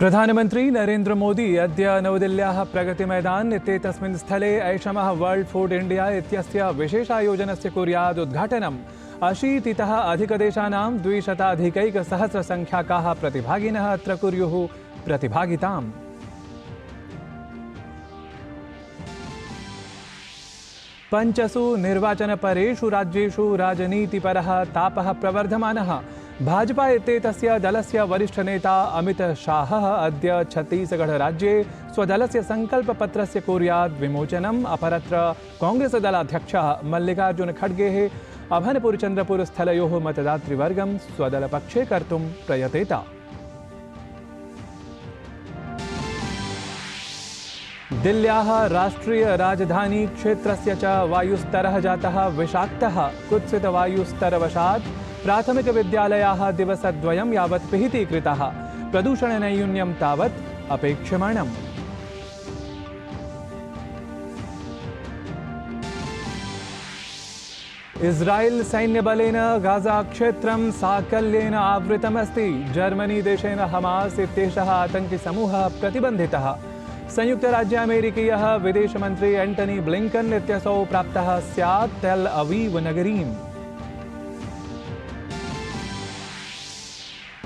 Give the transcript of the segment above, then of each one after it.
प्रधानमंत्री नरेंद्र मोदी अद्य नवदिल्ल्याः प्रगतिमैदान इत्येतस्मिन् स्थले ऐषमः वर्ल्ड फूड इंडिया इत्यस्य विशेषायोजनस्य कुर्यात् उद्घाटनम्। 80तः अधिकदेशानां 200,000-संख्याकाः प्रतिभागिनः अत्र कुर्युः प्रतिभागिताम्। पञ्चसु निर्वाचनपरेषु राज्येषु राजनीतिपरः तापः प्रवर्धमानः। भाजपा इत्येतस्य दलस्य वरिष्ठनेता अमित शाहः अद्य छत्तीसगढ़ राज्ये स्वदलस्य संकल्पपत्रस्य कुर्यात् विमोचनम्। अपरत्र कांग्रेस दलाध्यक्षः मल्लिकार्जुन खड़गेः अभनपुर चंद्रपुर स्थलयोः मतदातृवर्गं स्वदलपक्षे कर्तुं प्रयतेत। दिल्ल्याः राष्ट्रीय राजधानी क्षेत्रस्य च वायुस्तरः जातः विषाक्तः। कुत्सितवायुस्तरवशात् प्राथमिक विद्यालयाः दिवसद्वयं यावत् पिहितीकृताः। प्रदूषणनैयून्यं तावत् अपेक्ष्यमाणम्। इस्राएल सैन्यबलेन गाजा क्षेत्रं साकल्येन आवृतमस्ति। जर्मनी देशेन हमास इत्येषः आतङ्किसमूहः प्रतिबन्धितः। संयुक्तराज्य अमेरिकीयः विदेशमन्त्री एंटनी ब्लिंकन इत्यसौ प्राप्तः स्यात् तेल अवीव नगरीम्।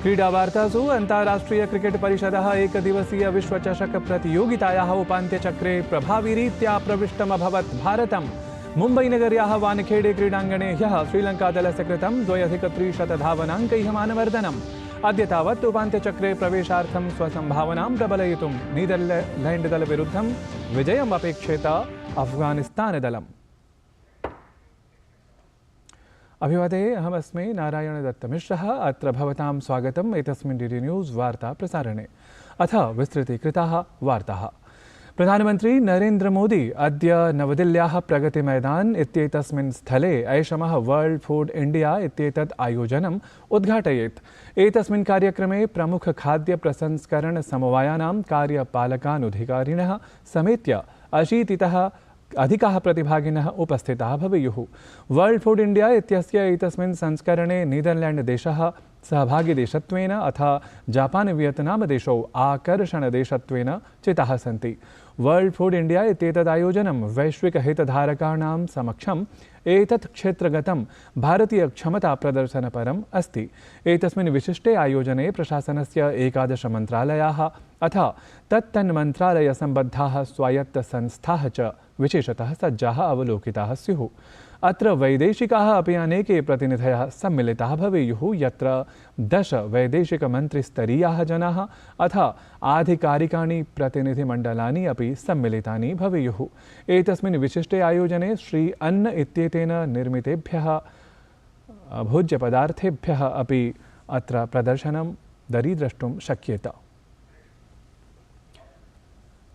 क्रीडावार्तासु अन्ताराष्ट्रीय क्रिकेट परिषदः एकदिवसीय विश्वचषक प्रतियोगितायाः उपान्त्यचक्रे प्रभाविरीत्या प्रविष्टमभवत् भारतम्। मुम्बईनगर्याः वानखेडे क्रीडाङ्गणे ह्यः श्रीलङ्कादलस्य कृतं 2,300 धावनाङ्कैः मानवर्धनम्। अद्य तावत् उपान्त्यचक्रे प्रवेशार्थं स्वसंभावनां प्रबलयितुं नीदरलैण्डदलविरुद्धं विजयम् अपेक्षेत अफगानिस्तानदलम्। अभिवादे, अहमस्मि नारायणदत्तमिश्रः। अत्र भवतां स्वागतम् एतस्मिन् डीडी न्यूज़ वार्ता प्रसारणे। अथ विस्तृतीकृताः वार्ताः। प्रधानमंत्री नरेंद्र मोदी अद्य नवदिल्ल्याः प्रगतिमैदान इत्येतस्मिन् स्थले ऐषमः वर्ल्ड फूड इंडिया इत्येतत् आयोजनम् उद्घाटयेत्। एतस्मिन् कार्यक्रमे प्रमुख खाद्य प्रसंस्करण समवायानां कार्यपालकानुधिकारिणः समेत्य 80तः अधिकाः प्रतिभागिनः उपस्थिताः भवेयुः। वर्ल्ड फूड इंडिया इत्यस्य एतस्मिन् संस्करणे नीदरलैंड देशः सहभागिदेशत्वेन अथ जापान वियतनाम देशौ आकर्षणदेशत्वेन चिताः सन्ति। वर्ल्ड फूड इंडिया इत्येतदायोजनं वैश्विकहितधारकाणां समक्षम् एतत् क्षेत्रगतं भारतीय क्षमता प्रदर्शनपरम् अस्ति। एतस्मिन् विशिष्टे आयोजने प्रशासनस्य 11 मन्त्रालयाः अथ तत्तन्मन्त्रालयसम्बद्धाः स्वायत्तसंस्थाः च विशेषतः सज्जाः अवलोकिताः स्युः। अत्र वैदेशिकाः अपि अनेके प्रतिनिधयः सम्मिलिताः भवेयुः, यत्र 10 वैदेशिकमन्त्रिस्तरीयाः जनाः अथ आधिकारिकाणि प्रतिनिधिमण्डलानि अपि सम्मिलितानि भवेयुः। एतस्मिन् विशिष्टे आयोजने श्री अन्न इत्येतेन निर्मितेभ्यः भोज्यपदार्थेभ्यः अपि अत्र प्रदर्शनं दरीद्रष्टुं शक्येत।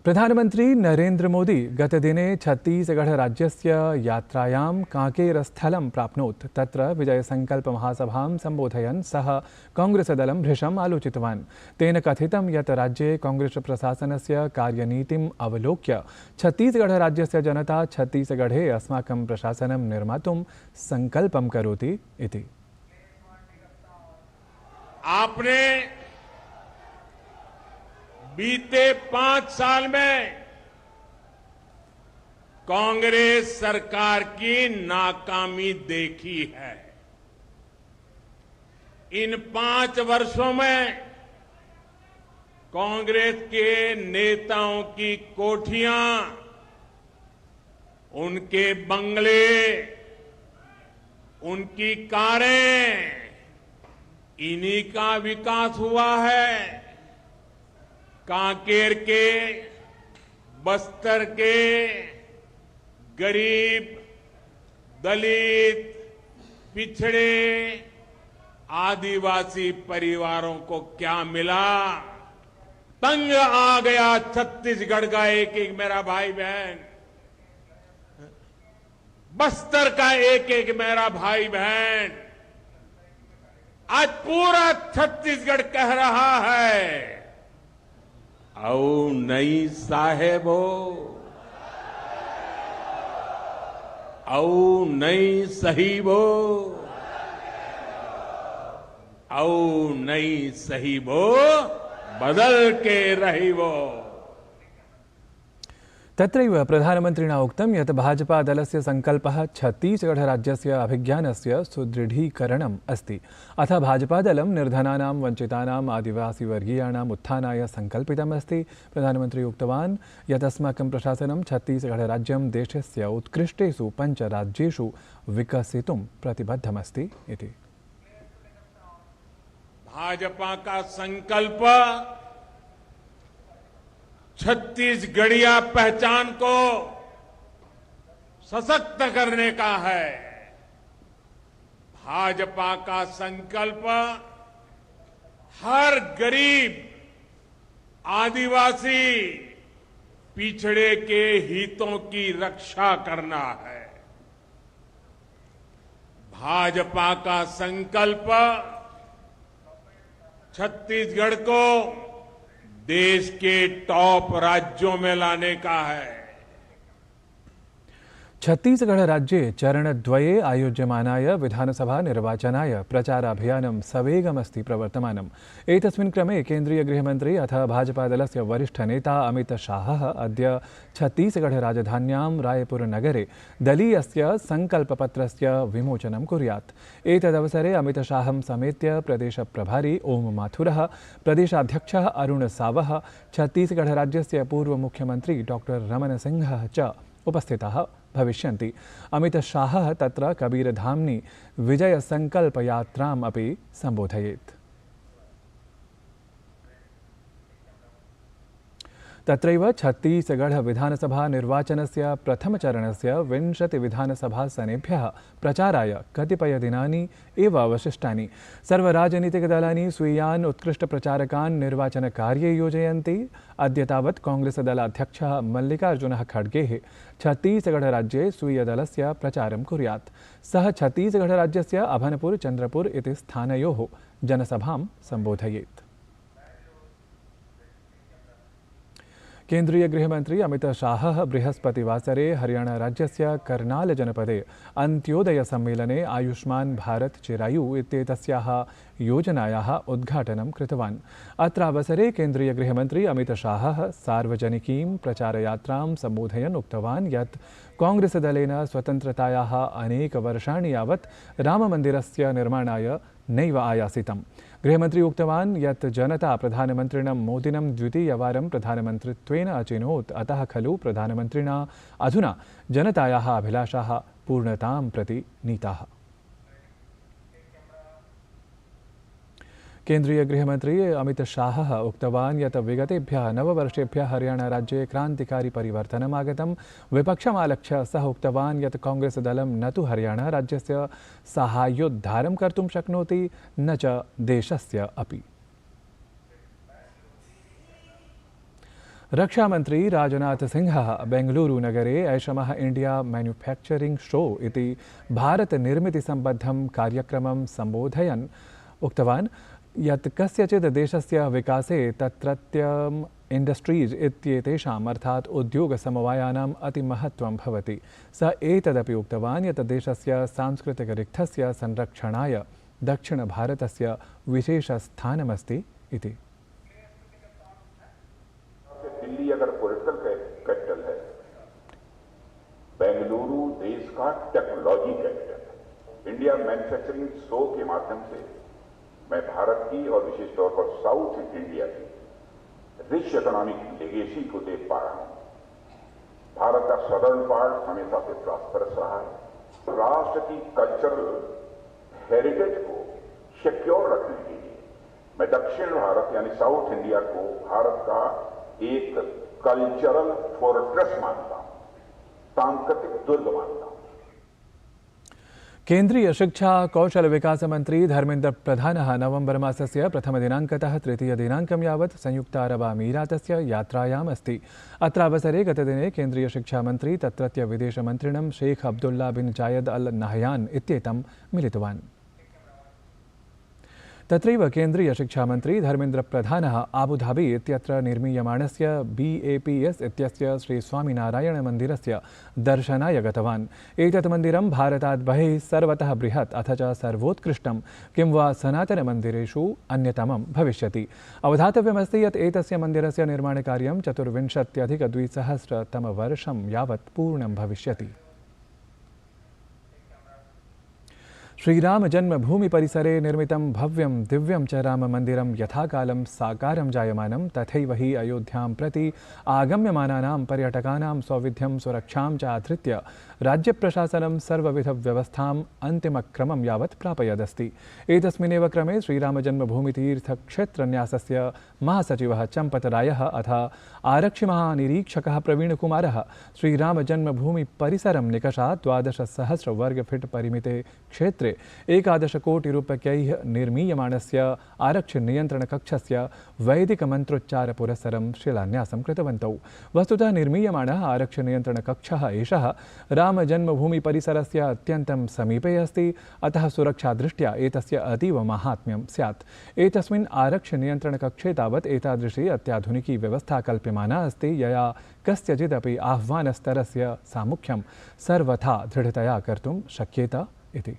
प्रधानमंत्री नरेंद्र मोदी गतदिने छत्तीसगढ़ राज्यस्य यात्रायां कांकेरस्थलं प्राप्नोत्। तत्र विजयसंकल्पमहासभां सम्बोधयन् सः कांग्रेसदलं भृशम् आलोचितवान्। तेन कथितं यत् राज्ये कांग्रेस प्रशासनस्य कार्यनीतिम् अवलोक्य छत्तीसगढ़ राज्यस्य जनता छत्तीसगढ़े अस्माकं प्रशासनं निर्मातुं संकल्पं करोति इति। आपने बीते 5 साल में कांग्रेस सरकार की नाकामी देखी है। इन 5 वर्षों में कांग्रेस के नेताओं की कोठियां, उनके बंगले, उनकी कारें, इन्हीं का विकास हुआ है। कांकेर के, बस्तर के गरीब, दलित, पिछड़े, आदिवासी परिवारों को क्या मिला? तंग आ गया छत्तीसगढ़ का एक एक मेरा भाई बहन, बस्तर का एक एक मेरा भाई बहन। आज पूरा छत्तीसगढ़ कह रहा है, औ नई साहेबो, औ नई सहीबो, औ नई सहीबो बदल के रही वो। तत्रैव प्रधानमन्त्रिणा उक्तं यत् भाजपादलस्य सङ्कल्पः छत्तीसगढराज्यस्य अभिज्ञानस्य सुदृढीकरणम् अस्ति। अथ भाजपादलं निर्धनानां, वञ्चितानाम्, आदिवासीवर्गीयाणाम् उत्थानाय सङ्कल्पितम् अस्ति। प्रधानमन्त्री उक्तवान् यत् अस्माकं प्रशासनं छत्तीसगढराज्यं देशस्य उत्कृष्टेषु 5 राज्येषु विकसितुं प्रतिबद्धमस्ति इति। भाजपा का संकल्प छत्तीसगढ़िया पहचान को सशक्त करने का है। भाजपा का संकल्प हर गरीब, आदिवासी, पिछड़े के हितों की रक्षा करना है। भाजपा का संकल्प छत्तीसगढ़ को देश के टॉप राज्यों में लाने का है। छत्तीसगढ़राज्ये चरणद्वये आयोज्यमानाय विधानसभा निर्वाचनाय प्रचाराभियानं सवेगमस्ति प्रवर्तमानम्। एतस्मिन् क्रमे केन्द्रीयगृहमन्त्री अथ भाजपादलस्य वरिष्ठनेता अमितशाहः अद्य छत्तीसगढ़राजधान्यां रायपुरनगरे दलीयस्य सङ्कल्पपत्रस्य विमोचनं कुर्यात्। एतदवसरे अमितशाहं समेत्य प्रदेशप्रभारी ओम माथुरः, प्रदेशाध्यक्षः अरुणसावः, छत्तीसगढ़राज्यस्य पूर्वमुख्यमन्त्री डॉक्टर रमणसिंहः च उपस्थिताः भविष्यन्ति। अमितशाहः तत्र कबीरधाम्नि विजयसङ्कल्पयात्राम् अपि सम्बोधयेत्। तत्रैव छत्तीसगढ़ विधानसभा निर्वाचनस्य प्रथमचरणस्य 20 विधानसभासनेभ्यः प्रचाराय कतिपयदिनानि एव अवशिष्टानि। सर्वराजनीतिकदलानि स्वीयान् उत्कृष्टप्रचारकान् निर्वाचनकार्ये योजयन्ति। अद्य तावत् कांग्रेसदलाध्यक्षः मल्लिकार्जुनः खड्गेः छत्तीसगढ़राज्ये स्वीयदलस्य प्रचारं कुर्यात्। सः छत्तीसगढ़राज्यस्य अभनपुर, चन्द्रपुर इति स्थानयोः जनसभां सम्बोधयेत्। केन्द्रीय गृहमन्त्री अमितशाहः बृहस्पतिवासरे हरियाणाराज्यस्य कर्नालजनपदे अन्त्योदयसम्मेलने आयुष्मान् भारत चिरायु इत्येतस्याः योजनायाः उद्घाटनं कृतवान्। अत्रावसरे केन्द्रीयगृहमन्त्री अमितशाहः सार्वजनिकीं प्रचारयात्रां सम्बोधयन् उक्तवान् यत् कांग्रेसदलेन स्वतन्त्रतायाः अनेकवर्षाणि यावत् राममन्दिरस्य निर्माणाय नैव आयासितम्। गृहमन्त्री उक्तवान् यत् जनता प्रधानमन्त्रिणं मोदिनं द्वितीयवारं प्रधानमन्त्रित्वेन अचिनोत्। अतः खलु प्रधानमन्त्रिणा अधुना जनतायाः अभिलाषाः पूर्णतां प्रति नीताः। केन्द्रीय गृहमन्त्री अमितशाहः उक्तवान् यत् विगतेभ्यः 9 वर्षेभ्यः हरियाणाराज्ये क्रान्तिकारी परिवर्तनम् आगतम्। विपक्षमालक्ष्य सः उक्तवान् यत् कांग्रेसदलं न तु हरियाणाराज्यस्य साहाय्योद्धारं कर्तुं शक्नोति न च देशस्य अपि। रक्षामन्त्री राजनाथसिंहः बेङ्गलूरुनगरे ऐषमः इंडिया मैन्युफैक्चरिंग शो इति भारतनिर्मितिसम्बद्धं कार्यक्रमं सम्बोधयन् उक्तवान् यत् कस्यचित् देशस्य विकासे तत्रत्यम् इण्डस्ट्रीज़ इत्येतेषाम् अर्थात् उद्योगसमवायानाम् अतिमहत्त्वं भवति। स एतदपि उक्तवान् यत् देशस्य सांस्कृतिकरिक्थस्य संरक्षणाय दक्षिणभारतस्य विशेषस्थानमस्ति इति। दिल्ली अगर पॉलिटिकल कैपिटल है, बेंगलुरु देश का टेक्नोलॉजी कैपिटल है। इंडिया मैन्युफैक्चरिंग शो के माध्यम से मैं भारत की और विशेष तौर पर साउथ इंडिया की रिच इकोनॉमिक लेगेसी को देख पा रहा हूं। भारत का सदर्न पार्ट हमेशा से प्रॉस्परस रहा है। राष्ट्र की कल्चरल हेरिटेज को सिक्योर रखने के लिए मैं दक्षिण भारत यानी साउथ इंडिया को भारत का एक कल्चरल फोर्ट्रेस मानता हूं, सांस्कृतिक दुर्ग मानता हूं। केन्द्रीय शिक्षा कौशल विकास मंत्री धर्मेन्द्र प्रधानः नवंबर मासस्य प्रथमदिनाङ्कतः तृतीयदिनाङ्कं यावत् संयुक्त अरब अमीरातस्य यात्रायाम् अस्ति। अत्रावसरे गतदिने केन्द्रीय शिक्षा मंत्री तत्रत्य विदेशमन्त्रिणं शेख अब्दुल्ला बिन जायद अल नहयान इत्येतं मिलितवान्। तत्रैव केन्द्रीयशिक्षामन्त्री धर्मेन्द्रप्रधानः आबुधाबी इत्यत्र निर्मीयमाणस्य BAPS इत्यस्य श्रीस्वामिनारायणमन्दिरस्य दर्शनाय गतवान्। एतत् मन्दिरं भारतात् बहिः सर्वतः बृहत् अथ च सर्वोत्कृष्टं किं वा सनातनमन्दिरेषु अन्यतमं भविष्यति। अवधातव्यमस्ति यत् एतस्य मन्दिरस्य निर्माणकार्यं 24-2000 यावत् पूर्णं भविष्यति। श्रीराम जन्मभूमि परिसरे निर्मितं भव्यं दिव्यं च राममन्दिरं यथाकालं साकारं जायमानं तथैव हि अयोध्यां प्रति आगम्यमानानां पर्यटकानां सौविध्यं सुरक्षां च आधृत्य राज्यप्रशासनं सर्वविधव्यवस्थाम् अन्तिमक्रमं यावत् प्रापयदस्ति। एतस्मिन्नेव क्रमे श्रीरामजन्मभूमितीर्थक्षेत्रन्यासस्य महासचिवः चम्पतरायः अथ आरक्षिमहानिरीक्षकः प्रवीणकुमारः श्रीरामजन्मभूमिपरिसरं निकषा 12,000 वर्गफीट् परिमिते क्षेत्रे 11 कोटिरूप्यकैः निर्मीयमाणस्य आरक्षिनियन्त्रणकक्षस्य वैदिकमन्त्रोच्चारपुरस्सरं शिलान्यासं कृतवन्तौ। वस्तुतः निर्मीयमाणः आरक्षिनियन्त्रणकक्षः एषः रामजन्मभूमिपरिसरस्य अत्यन्तं समीपे अस्ति, अतः सुरक्षादृष्ट्या एतस्य अतीव माहात्म्यं स्यात्। एतस्मिन् आरक्षिनियन्त्रणकक्षे तावत् एतादृशी अत्याधुनिकी व्यवस्था कल्प्यमाना अस्ति यया कस्यचिदपि आह्वानस्तरस्य सामुख्यं सर्वथा दृढतया कर्तुं शक्येत इति।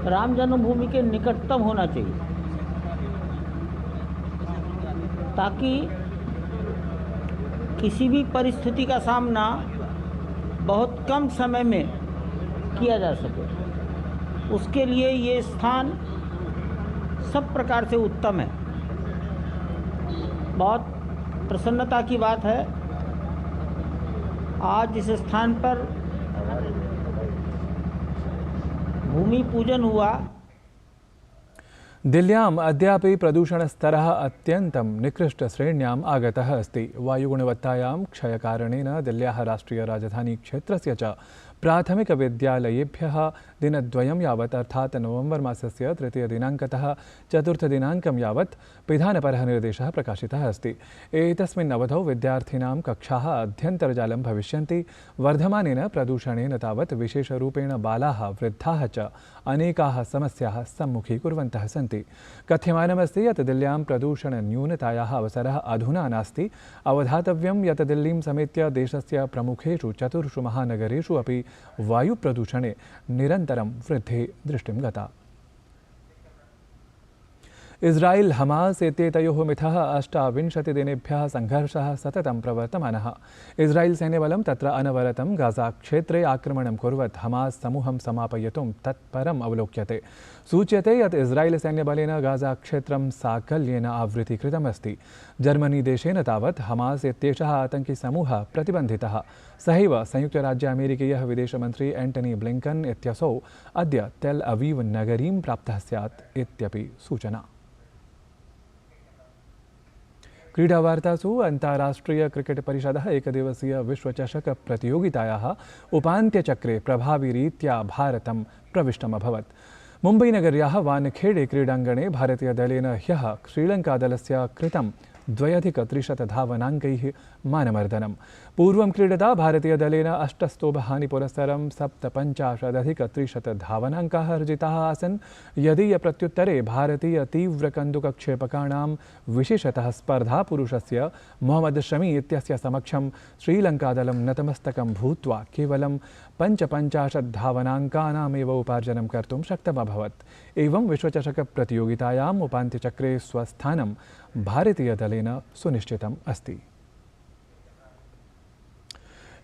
राम जन्मभूमि के निकटतम होना चाहिए ताकि किसी भी परिस्थिति का सामना बहुत कम समय में किया जा सके। उसके लिए ये स्थान सब प्रकार से उत्तम है। बहुत प्रसन्नता की बात है आज इस स्थान पर भूमि पूजन हुआ। दिल्ल्याम् अद्यापि प्रदूषणस्तरः अत्यन्तं निकृष्टश्रेण्याम् आगतः अस्ति। वायुगुणवत्तायां क्षयकारणेन दिल्ल्याः राष्ट्रियराजधानीक्षेत्रस्य च प्राथमिकविद्यालयेभ्यः दिनद्वयं यावत् अर्थात् नवम्बर् मासस्य 3 दिनाङ्कतः 4 दिनाङ्कं यावत् पिधानपरः निर्देशः प्रकाशितः अस्ति। एतस्मिन् अवधौ विद्यार्थिनां कक्षाः अध्यन्तर्जालं भविष्यन्ति। वर्धमानेन प्रदूषणेन तावत् विशेषरूपेण बालाः वृद्धाः च अनेकाः समस्याः सम्मुखीकुर्वन्तः सन्ति। कथ्यमानमस्ति यत् दिल्ल्यां प्रदूषणन्यूनतायाः अवसरः अधुना नास्ति। अवधातव्यं यत् दिल्लीं समेत्य देशस्य प्रमुखेषु 4 महानगरेषु अपि वायुप्रदूषणे निरन्तरं वृद्धिः दृष्टिं गता। इस्रायेल् हमास् इत्येतयोः मिथः 28 दिनेभ्यः संघर्षः सततं प्रवर्तमानः। इस्रायेल् सैन्यबलं तत्र अनवरतं गाज़ा क्षेत्रे आक्रमणं कुर्वत् हमास् समूहं समापयितुं तत्परम् अवलोक्यते। सूच्यते यत् इस्रायेल् सैन्यबलेन गाज़ा क्षेत्रं साकल्येन आवृतीकृतमस्ति। जर्मनी देशेन तावत् हमास् इत्येषः आतङ्कि समूहः प्रतिबन्धितः। सहैव संयुक्तराज्यामेरिकीयः विदेशमन्त्री एण्टनी ब्लिङ्कन् इत्यसौ अद्य तेल् अवीव् नगरीं प्राप्तः स्यात् इत्यपि सूचना। क्रीडावार्तासु अन्ताराष्ट्रिय क्रिकेट् परिषदः एकदिवसीय विश्वचषक प्रतियोगितायाः उपान्त्यचक्रे प्रभाविरीत्या भारतं प्रविष्टमभवत्। मुम्बईनगर्याः वानखेडे क्रीडाङ्गणे भारतीयदलेन ह्यः श्रीलङ्कादलस्य कृतं 2,300 धावनाङ्कैः मानमर्दनं। पूर्वं क्रीडता भारतीयदलेन 8 स्तोभहानिपुरस्सरं 57,300 धावनाङ्काः अर्जिताः आसन्। यदीयप्रत्युत्तरे भारतीय तीव्रकन्दुकक्षेपकाणां विशेषतः स्पर्धापुरुषस्य मोहम्मद शमी इत्यस्य समक्षं श्रीलङ्कादलं नतमस्तकं भूत्वा केवलं 55 धावनाङ्कानामेव उपार्जनं कर्तुं शक्तमभवत्। एवं विश्वचषकप्रतियोगितायाम् उपान्त्यचक्रे स्वस्थानं भारतीयदलेन सुनिश्चितम् अस्ति।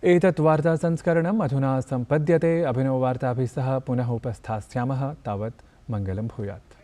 एतत् वार्तासंस्करणम् अधुना सम्पद्यते। अभिनववार्ताभिः सह पुनः उपस्थास्यामः। तावत् मङ्गलं भूयात्।